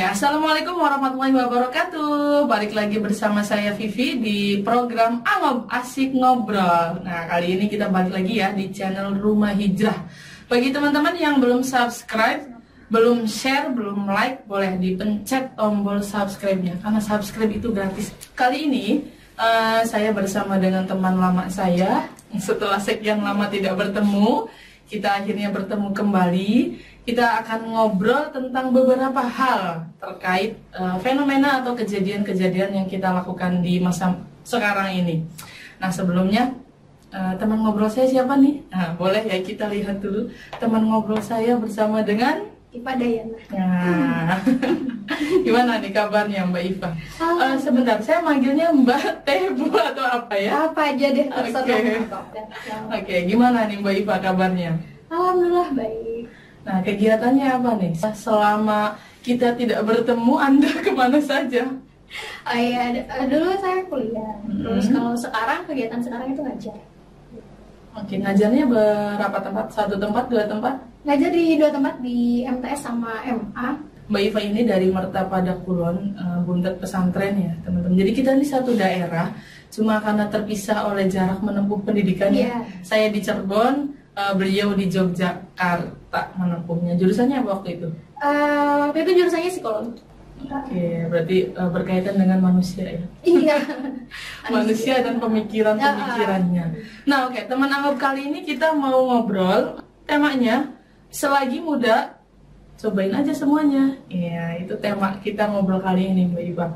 Assalamualaikum warahmatullahi wabarakatuh. Balik lagi bersama saya Vivi di program Angob Asik Ngobrol. Nah, kali ini kita balik lagi ya di channel Rumah Hijrah. Bagi teman-teman yang belum subscribe, belum share, belum like, boleh dipencet tombol subscribe-nya karena subscribe itu gratis. Kali ini saya bersama dengan teman lama saya. Setelah sekian lama tidak bertemu, kita akhirnya bertemu kembali. Kita akan ngobrol tentang beberapa hal terkait fenomena atau kejadian-kejadian yang kita lakukan di masa sekarang ini. Nah, sebelumnya teman ngobrol saya siapa nih? Nah, boleh ya kita lihat dulu. Teman ngobrol saya bersama dengan Iva Dayana. Nah, gimana nih kabarnya Mbak Iva? Sebentar, saya manggilnya Mbak Teh Bu atau apa ya? Apa aja deh terserah. Oke, gimana nih Mbak Iva kabarnya? Alhamdulillah baik. Nah, kegiatannya apa nih? Selama kita tidak bertemu, Anda kemana saja? Oh iya, dulu saya kuliah. Terus kalau sekarang, kegiatan sekarang itu ngajar. Oke, ngajarnya berapa tempat? Satu tempat, dua tempat? Ngajar di dua tempat, di MTS sama MA. Mbak Iva ini dari Mertapada Kulon, Buntet pesantren ya teman-teman. Jadi kita ini satu daerah, cuma karena terpisah oleh jarak menempuh pendidikan ya. Saya di Cirebon, beliau di Yogyakarta menempuhnya. Jurusannya apa waktu itu? Waktu itu jurusannya psikologi. Oke, berarti berkaitan dengan manusia ya? Iya. Manusia dan pemikiran-pemikirannya. Nah, oke, teman anggap kali ini kita mau ngobrol. Temanya, selagi muda, cobain aja semuanya. Iya, itu tema kita ngobrol kali ini, Mbak Iva.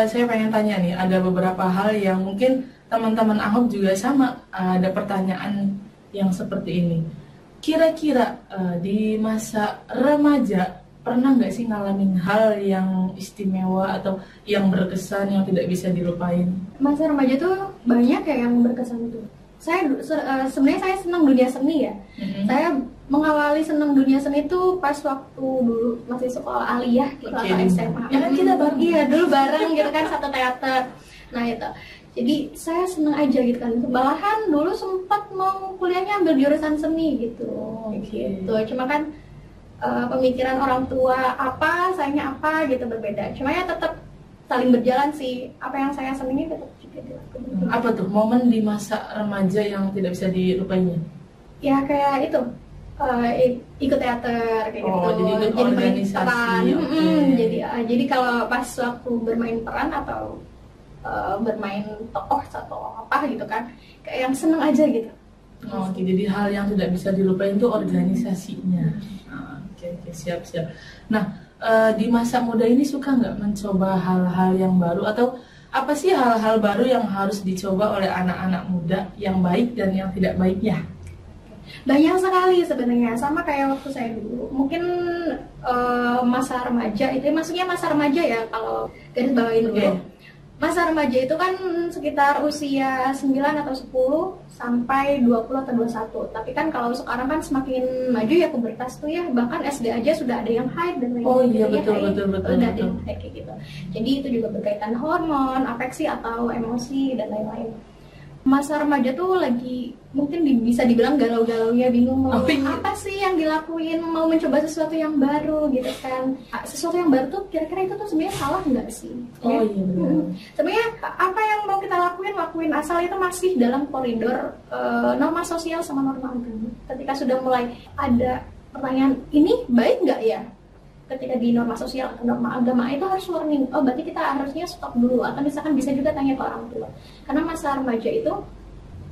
Saya pengen tanya nih, ada beberapa hal yang mungkin teman-teman Ahok juga sama, ada pertanyaan yang seperti ini. Kira-kira di masa remaja pernah nggak sih ngalamin hal yang istimewa atau yang berkesan yang tidak bisa dilupain? Masa remaja tuh banyak ya yang berkesan itu. Saya sebenarnya saya senang dunia seni ya. Saya mengawali senang dunia seni itu pas waktu dulu masih sekolah aliyah gitu atau SMA. Ya kan kita bareng. Iya, dulu bareng gitu kan satu teater. Nah, itu. Jadi saya seneng aja gitu kan. Malahan dulu sempat mau kuliahnya ambil jurusan seni gitu. Gitu. Cuma kan pemikiran orang tua apa, sayangnya apa gitu berbeda. Cuma ya tetap saling berjalan sih. Apa yang saya senangi tetap juga dilakukan. Apa tuh momen di masa remaja yang tidak bisa dilupainnya? Ya kayak itu. Ikut teater kayak gitu. Jadi ikut organisasi. Jadi kalau pas waktu bermain peran atau bermain tokoh atau apa gitu kan, kayak yang seneng aja gitu. Oke, jadi hal yang tidak bisa dilupain itu organisasinya. Oke, siap. Nah, di masa muda ini suka nggak mencoba hal-hal yang baru, atau apa sih hal-hal baru yang harus dicoba oleh anak-anak muda yang baik dan yang tidak baiknya? Banyak sekali sebenarnya, sama kayak waktu saya dulu. Mungkin masa remaja itu, maksudnya masa remaja ya kalau garis bawain dulu. Masa remaja itu kan sekitar usia 9 atau 10 sampai 20 atau 21. Tapi kan kalau sekarang kan semakin maju ya pubertas tuh ya, bahkan SD aja sudah ada yang haid dan lain-lain. Oh iya, betul. Udah ada yang haid kayak gitu. Jadi itu juga berkaitan hormon, afeksi atau emosi dan lain-lain. Masa remaja tuh lagi mungkin bisa dibilang galau-galaunya, bingung mau apa sih yang dilakuin, mau mencoba sesuatu yang baru gitu kan. Sesuatu yang baru tuh kira-kira itu tuh sebenarnya salah nggak sih? Oh iya benar. Sebenarnya apa yang mau kita lakuin asal itu masih dalam koridor norma sosial sama norma agama. Ketika sudah mulai ada pertanyaan ini baik nggak ya? Ketika di norma sosial atau norma agama itu harus warning, oh berarti kita harusnya stop dulu, atau misalkan bisa juga tanya ke orang tua, karena masa remaja itu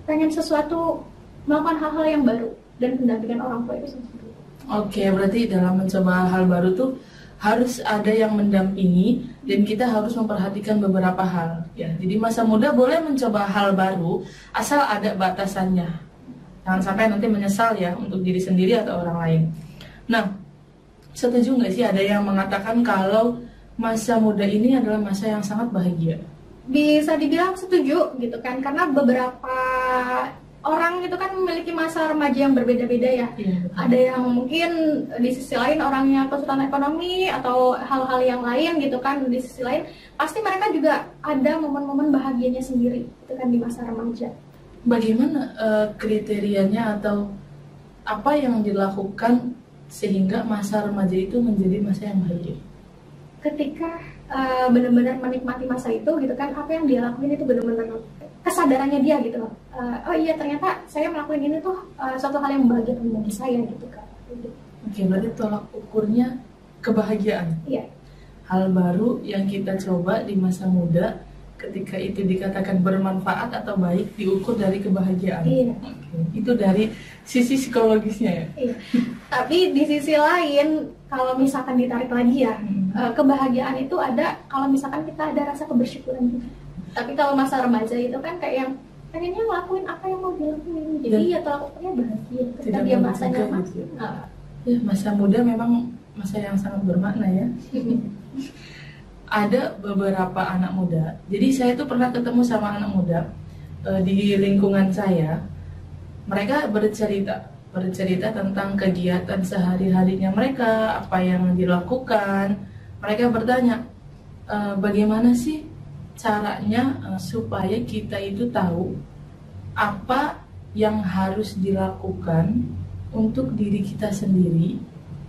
pengen sesuatu, melakukan hal-hal yang baru dan pendampingan orang tua itu sendiri. Oke, berarti dalam mencoba hal baru tuh harus ada yang mendampingi dan kita harus memperhatikan beberapa hal ya. Jadi masa muda boleh mencoba hal baru asal ada batasannya, jangan sampai nanti menyesal ya untuk diri sendiri atau orang lain. Nah, setuju nggak sih ada yang mengatakan kalau masa muda ini adalah masa yang sangat bahagia? Bisa dibilang setuju gitu kan, karena beberapa orang gitu kan memiliki masa remaja yang berbeda-beda ya. Ada yang mungkin di sisi lain orangnya kesulitan ekonomi atau hal-hal yang lain gitu kan. Di sisi lain pasti mereka juga ada momen-momen bahagianya sendiri gitu kan di masa remaja. Bagaimana kriterianya atau apa yang dilakukan sehingga masa remaja itu menjadi masa yang bahagia? ketika benar-benar menikmati masa itu gitu kan, apa yang dia lakuin itu benar-benar kesadarannya dia gitu loh. Oh iya, ternyata saya melakukan ini tuh suatu hal yang membahagiakan bagi saya gitu kan. Oke, berarti tolak ukurnya kebahagiaan. Iya. Hal baru yang kita coba di masa muda, ketika itu dikatakan bermanfaat atau baik, diukur dari kebahagiaan. Iya. Oke. Itu dari sisi psikologisnya ya. Iya. Tapi di sisi lain, kalau misalkan ditarik lagi ya, kebahagiaan itu ada kalau misalkan kita ada rasa kebersyukuran juga. Tapi kalau masa remaja itu kan kayak yang pengennya ngelakuin apa yang mau dilakuin, jadi ya tolak ukurnya bahagia ketika dia masanya gitu. Ya, masa muda memang masa yang sangat bermakna ya. Ada beberapa anak muda, jadi saya tuh pernah ketemu sama anak muda di lingkungan saya. Mereka bercerita tentang kegiatan sehari-harinya mereka, apa yang dilakukan. Mereka bertanya, bagaimana sih caranya supaya kita itu tahu apa yang harus dilakukan untuk diri kita sendiri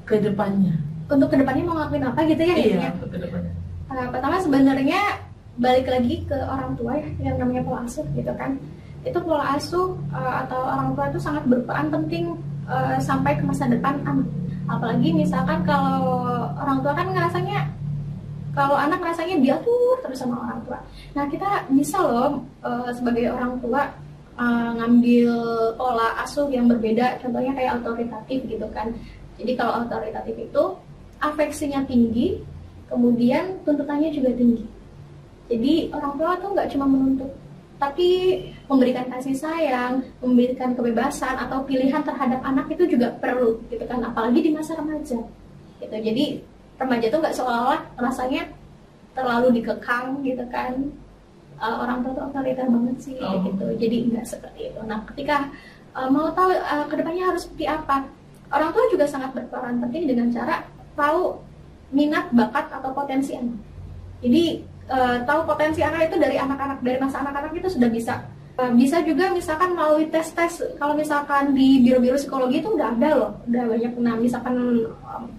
ke depannya. Untuk kedepannya mau ngelakuin apa gitu ya? Iya, untuk kedepannya. Pertama sebenarnya balik lagi ke orang tua ya, yang namanya pola asuh gitu kan. Itu pola asuh atau orang tua itu sangat berperan penting sampai ke masa depan anak. Apalagi misalkan kalau orang tua kan ngerasanya, kalau anak rasanya diatur terus sama orang tua. Nah kita bisa loh sebagai orang tua ngambil pola asuh yang berbeda. Contohnya kayak autoritatif gitu kan. Jadi kalau autoritatif itu afeksinya tinggi, kemudian tuntutannya juga tinggi. Jadi orang tua tuh nggak cuma menuntut, tapi memberikan kasih sayang, memberikan kebebasan atau pilihan terhadap anak itu juga perlu gitu kan. Apalagi di masa remaja gitu. Jadi remaja tuh nggak seolah-olah rasanya terlalu dikekang gitu kan, orang tua tuh otoriter banget sih gitu. Jadi nggak seperti itu. Nah ketika mau tahu kedepannya harus seperti apa, orang tua juga sangat berperan penting dengan cara tahu minat, bakat atau potensi anak. Jadi tahu potensi anak itu dari anak-anak, dari masa anak-anak itu sudah bisa. Bisa juga misalkan melalui tes-tes. Kalau misalkan di biro-biro psikologi itu udah ada loh, udah banyak. Nah misalkan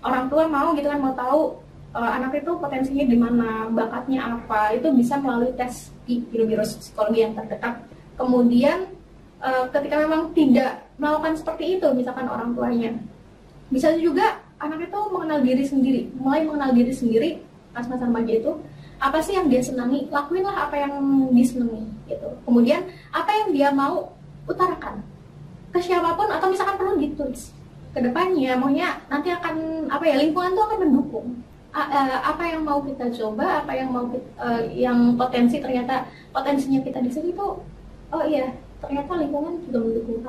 orang tua mau gitu kan, mau tahu anak itu potensinya di mana, bakatnya apa, itu bisa melalui tes di biro-biro psikologi yang terdekat. Kemudian ketika memang tidak melakukan seperti itu, misalkan orang tuanya, bisa juga anak itu mengenal diri sendiri, mulai mengenal diri sendiri pas masa remaja itu. Apa sih yang dia senangi, lakuinlah apa yang disenangi gitu. Kemudian apa yang dia mau utarakan ke siapapun, atau misalkan perlu ditulis ke depannya, maunya nanti akan apa ya, lingkungan tuh akan mendukung apa yang mau kita coba, apa yang mau yang ternyata potensinya kita di sini tuh, oh iya ternyata lingkungan juga mendukung,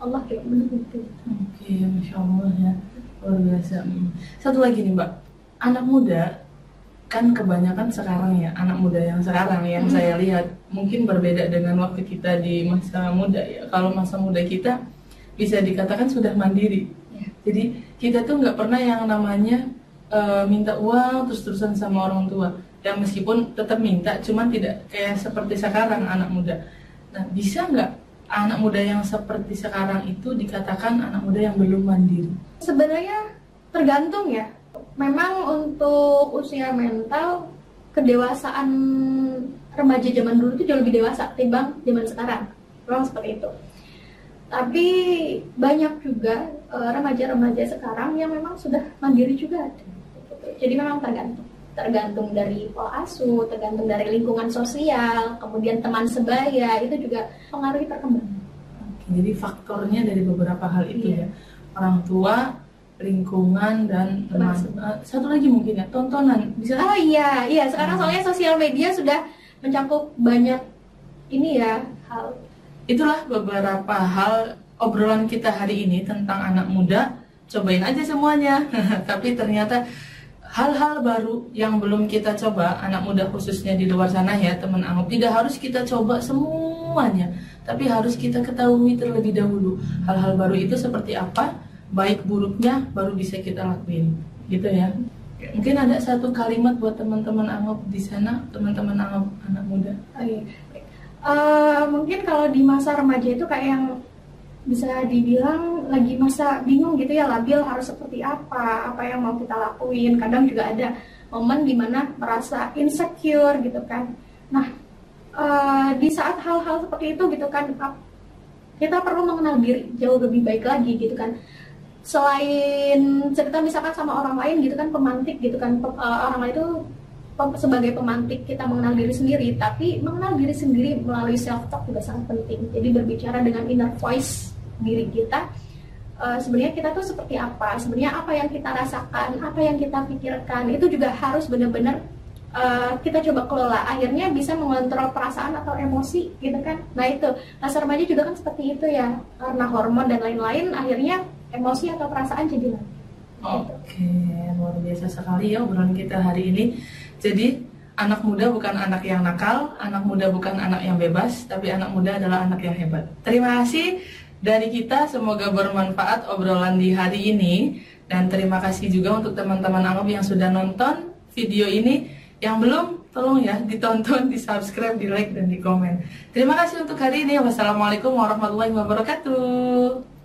Allah juga mendukung itu. Oke, Masya Allah ya, luar biasa. Satu lagi nih Mbak, anak muda kan kebanyakan sekarang ya, anak muda yang sekarang yang saya lihat mungkin berbeda dengan waktu kita di masa muda ya. Kalau masa muda kita bisa dikatakan sudah mandiri ya. Jadi kita tuh nggak pernah yang namanya minta uang terus-terusan sama orang tua. Ya meskipun tetap minta, cuman tidak kayak seperti sekarang anak muda. Nah bisa nggak anak muda yang seperti sekarang itu dikatakan anak muda yang belum mandiri? Sebenarnya tergantung ya. Memang untuk usia mental, kedewasaan remaja zaman dulu itu jauh lebih dewasa timbang zaman sekarang. Memang seperti itu. Tapi banyak juga remaja-remaja sekarang yang memang sudah mandiri juga ada. Jadi memang tergantung dari pola asuh, tergantung dari lingkungan sosial, kemudian teman sebaya, itu juga pengaruhi perkembangan. Jadi faktornya dari beberapa hal itu ya. Orang tua, lingkungan, dan teman. Satu lagi mungkin ya, tontonan. Bisa. Oh iya, sekarang soalnya sosial media sudah mencakup banyak ini ya hal. Itulah beberapa hal obrolan kita hari ini tentang anak muda. Cobain aja semuanya. Tapi ternyata hal-hal baru yang belum kita coba, anak muda khususnya di luar sana ya teman Angop, tidak harus kita coba semuanya, tapi harus kita ketahui terlebih dahulu hal-hal baru itu seperti apa, baik buruknya baru bisa kita lakuin, gitu ya. Mungkin ada satu kalimat buat teman-teman Angop di sana, teman-teman Angop anak muda. Mungkin kalau di masa remaja itu kayak yang bisa dibilang lagi masa bingung gitu ya, labil harus seperti apa yang mau kita lakuin. Kadang juga ada momen dimana merasa insecure gitu kan. Nah, di saat hal-hal seperti itu gitu kan, kita perlu mengenal diri jauh lebih baik lagi gitu kan. Selain cerita misalkan sama orang lain gitu kan, pemantik gitu kan, orang lain itu sebagai pemantik kita mengenal diri sendiri, tapi mengenal diri sendiri melalui self talk juga sangat penting. Jadi berbicara dengan inner voice diri kita, sebenarnya kita tuh seperti apa, sebenarnya apa yang kita rasakan, apa yang kita pikirkan, itu juga harus benar-benar kita coba kelola, akhirnya bisa mengontrol perasaan atau emosi gitu kan. Nah itu, masa remaja juga kan seperti itu ya, karena hormon dan lain-lain, akhirnya emosi atau perasaan jadi lain. Oke, luar biasa sekali ya obrolan kita hari ini. Jadi anak muda bukan anak yang nakal, anak muda bukan anak yang bebas, tapi anak muda adalah anak yang hebat. Terima kasih dari kita, semoga bermanfaat obrolan di hari ini. Dan terima kasih juga untuk teman-teman Angob yang sudah nonton video ini. Yang belum, tolong ya ditonton, di subscribe, di like, dan di komen. Terima kasih untuk hari ini. Wassalamualaikum warahmatullahi wabarakatuh.